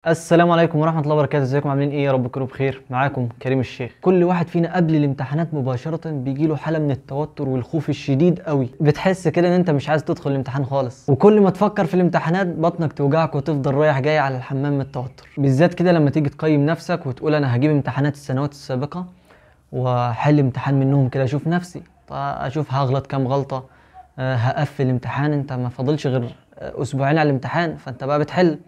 السلام عليكم ورحمة الله وبركاته. ازيكم عاملين ايه؟ يا رب تكونوا بخير. معاكم كريم الشيخ. كل واحد فينا قبل الامتحانات مباشرة بيجيله حالة من التوتر والخوف الشديد قوي، بتحس كده ان انت مش عايز تدخل الامتحان خالص، وكل ما تفكر في الامتحانات بطنك توجعك وتفضل رايح جاي على الحمام من التوتر، بالذات كده لما تيجي تقيم نفسك وتقول انا هجيب امتحانات السنوات السابقة واحل امتحان منهم كده اشوف نفسي، اشوف هغلط كام غلطة، هقفل الامتحان. انت ما فاضلش غير اسبوعين على الامتحان، فانت بقى بتحل.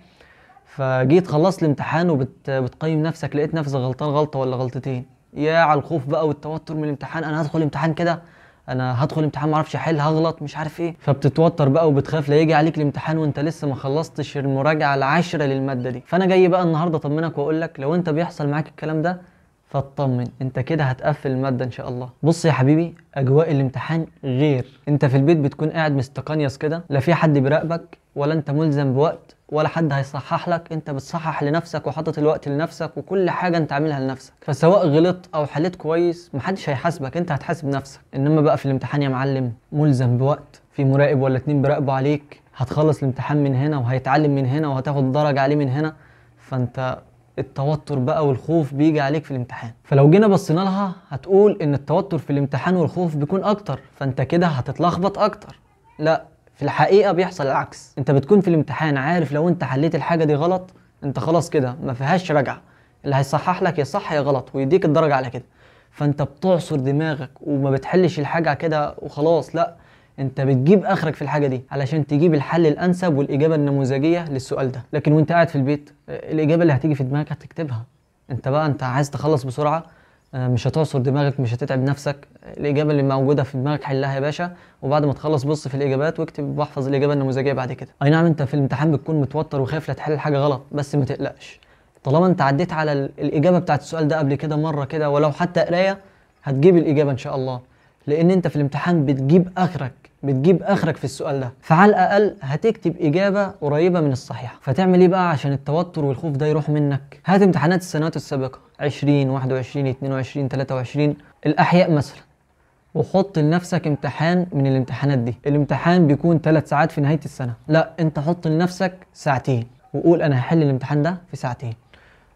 فجيت خلصت الامتحان وبتقيم نفسك، لقيت نفسك غلطان غلطة ولا غلطتين، يا على الخوف بقى والتوتر من الامتحان. انا هدخل امتحان كده، انا هدخل امتحان ما اعرفش احل، هغلط مش عارف ايه، فبتتوتر بقى وبتخاف لا يجي عليك الامتحان وانت لسه ما خلصتش المراجعة العاشرة للمادة دي. فانا جاي بقى النهارده اطمنك واقول لك لو انت بيحصل معاك الكلام ده فاطمن، انت كده هتقفل المادة ان شاء الله. بص يا حبيبي، اجواء الامتحان غير. انت في البيت بتكون قاعد مستقنيص كده، لا في حد بيراقبك ولا انت ملزم بوقت ولا حد هيصحح لك، انت بتصحح لنفسك وحاطط الوقت لنفسك وكل حاجة انت عاملها لنفسك، فسواء غلطت او حليت كويس محدش هيحاسبك، انت هتحاسب نفسك. انما بقى في الامتحان يا معلم ملزم بوقت، في مراقب ولا اتنين بيراقبوا عليك، هتخلص الامتحان من هنا وهيتعلم من هنا وهتاخد درجة عليه من هنا، فانت التوتر بقى والخوف بيجي عليك في الامتحان. فلو جينا بصينا لها هتقول ان التوتر في الامتحان والخوف بيكون اكتر، فانت كده هتتلخبط اكتر. لا، في الحقيقة بيحصل العكس. انت بتكون في الامتحان عارف لو انت حليت الحاجة دي غلط انت خلاص كده ما فيهاش رجعة، اللي هيصحح لك يا صح يا غلط ويديك الدرجة على كده. فانت بتعصر دماغك وما بتحلش الحاجة كده وخلاص، لا، انت بتجيب اخرك في الحاجة دي علشان تجيب الحل الانسب والاجابة النموذجية للسؤال ده. لكن وانت قاعد في البيت الاجابة اللي هتيجي في دماغك هتكتبها. انت عايز تخلص بسرعة، مش هتعصر دماغك، مش هتتعب نفسك، الإجابة اللي موجودة في دماغك حلها يا باشا، وبعد ما تخلص بص في الإجابات واكتب واحفظ الإجابة النموذجية بعد كده. أي نعم أنت في الامتحان بتكون متوتر وخايف لا تحل حاجة غلط، بس ما تقلقش، طالما أنت عديت على الإجابة بتاعت السؤال ده قبل كده مرة كده ولو حتى قراية هتجيب الإجابة إن شاء الله، لأن أنت في الامتحان بتجيب آخرك في السؤال ده، فعلى الأقل هتكتب إجابة قريبة من الصحيحة. فتعمل إيه بقى عشان التوتر والخوف ده يروح منك؟ هات امتحانات السنوات السابقة 20 21 22 23 الأحياء مثلا، وحط لنفسك امتحان من الامتحانات دي. الامتحان بيكون 3 ساعات في نهاية السنة، لا انت حط لنفسك ساعتين وقول انا هحل الامتحان ده في ساعتين،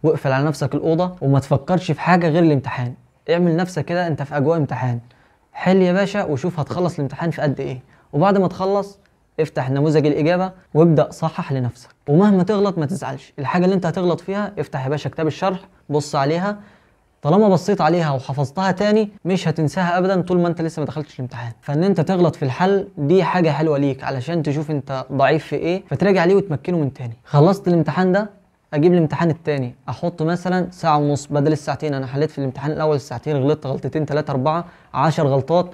واقفل على نفسك الأوضة وما تفكرش في حاجة غير الامتحان. اعمل نفسك كده انت في أجواء امتحان، حل يا باشا وشوف هتخلص الامتحان في قد ايه، وبعد ما تخلص افتح نموذج الإجابة وابدأ صحح لنفسك. ومهما تغلط ما تزعلش، الحاجة اللي انت هتغلط فيها افتح يا باشا كتاب الشرح بص عليها، طالما بصيت عليها وحفظتها تاني مش هتنساها ابدا طول ما انت لسه ما دخلتش الامتحان. فان انت تغلط في الحل دي حاجه حلوه ليك علشان تشوف انت ضعيف في ايه فتراجع عليه وتمكنه من تاني. خلصت الامتحان ده اجيب الامتحان التاني احط مثلا ساعه ونص بدل الساعتين. انا حليت في الامتحان الاول الساعتين، غلطت غلطتين 3 4 10 غلطات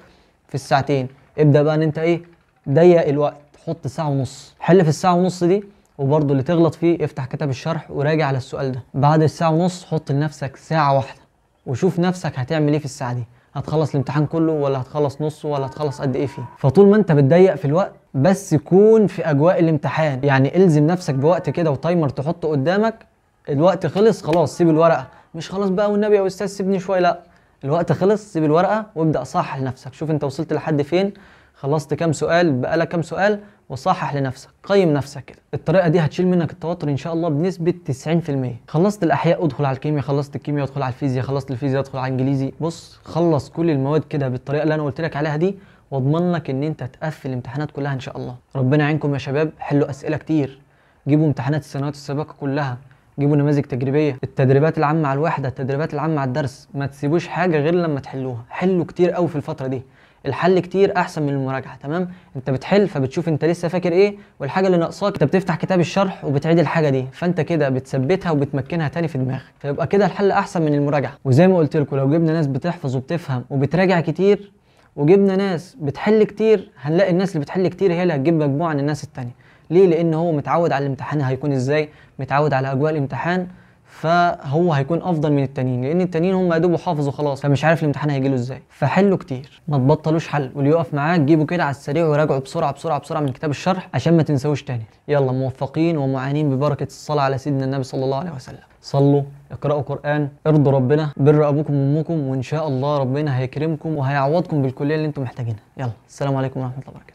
في الساعتين، ابدا بقى ان انت ايه، ضيق الوقت، حط ساعه ونص، حل في الساعه ونص دي، وبرضه اللي تغلط فيه افتح كتاب الشرح وراجع على السؤال ده. بعد الساعه ونص حط لنفسك ساعه واحده وشوف نفسك هتعمل ايه في الساعه دي، هتخلص الامتحان كله ولا هتخلص نصه ولا هتخلص قد ايه فيه. فطول ما انت بتضيق في الوقت بس كون في اجواء الامتحان، يعني الزم نفسك بوقت كده وتايمر تحطه قدامك، الوقت خلص خلاص سيب الورقه، مش خلاص بقى والنبي يا استاذ سيبني شويه، لا، الوقت خلص سيب الورقه وابدا صحح لنفسك، شوف انت وصلت لحد فين، خلصت كام سؤال، بقالك كام سؤال، وصحح لنفسك، قيم نفسك كده. الطريقه دي هتشيل منك التوتر ان شاء الله بنسبه 90%. خلصت الاحياء ادخل على الكيمياء، خلصت الكيمياء ادخل على الفيزياء، خلصت الفيزياء ادخل على الانجليزي. بص خلص كل المواد كده بالطريقه اللي انا قلت لك عليها دي، واضمن لك ان انت تقفل الامتحانات كلها ان شاء الله. ربنا يعينكم يا شباب، حلوا اسئله كتير، جيبوا امتحانات السنوات السابقه كلها، جيبوا نماذج تجريبيه، التدريبات العامه على الوحده، التدريبات العامه على الدرس، ما تسيبوش حاجه غير لما تحلوها. حلوا كتير قوي في الفتره دي، الحل كتير احسن من المراجعه. تمام، انت بتحل فبتشوف انت لسه فاكر ايه، والحاجه اللي ناقصاك انت بتفتح كتاب الشرح وبتعيد الحاجه دي، فانت كده بتثبتها وبتمكنها تاني في دماغك، فيبقى كده الحل احسن من المراجعه. وزي ما قلت لكم لو جبنا ناس بتحفظ وبتفهم وبتراجع كتير وجبنا ناس بتحل كتير، هنلاقي الناس اللي بتحل كتير هي اللي هتجيب مجموعه عن الناس التانيه. ليه؟ لان هو متعود على الامتحان هيكون ازاي، متعود على اجواء الامتحان، فهو هيكون افضل من التانيين، لان التانيين هم يا دوب حافظوا خلاص فمش عارف الامتحان هيجيله ازاي. فحلوا كتير، ما تبطلوش حل، واللي يقف معاك جيبه كده على السريع وراجعوا بسرعه بسرعه بسرعه من كتاب الشرح عشان ما تنسوش تاني. يلا موفقين ومعانين ببركه الصلاه على سيدنا النبي صلى الله عليه وسلم. صلوا، اقرأوا قرآن، ارضوا ربنا، بر ابوكم وامكم، وان شاء الله ربنا هيكرمكم وهيعوضكم بالكليه اللي انتم محتاجينها. يلا السلام عليكم ورحمه الله وبركاته.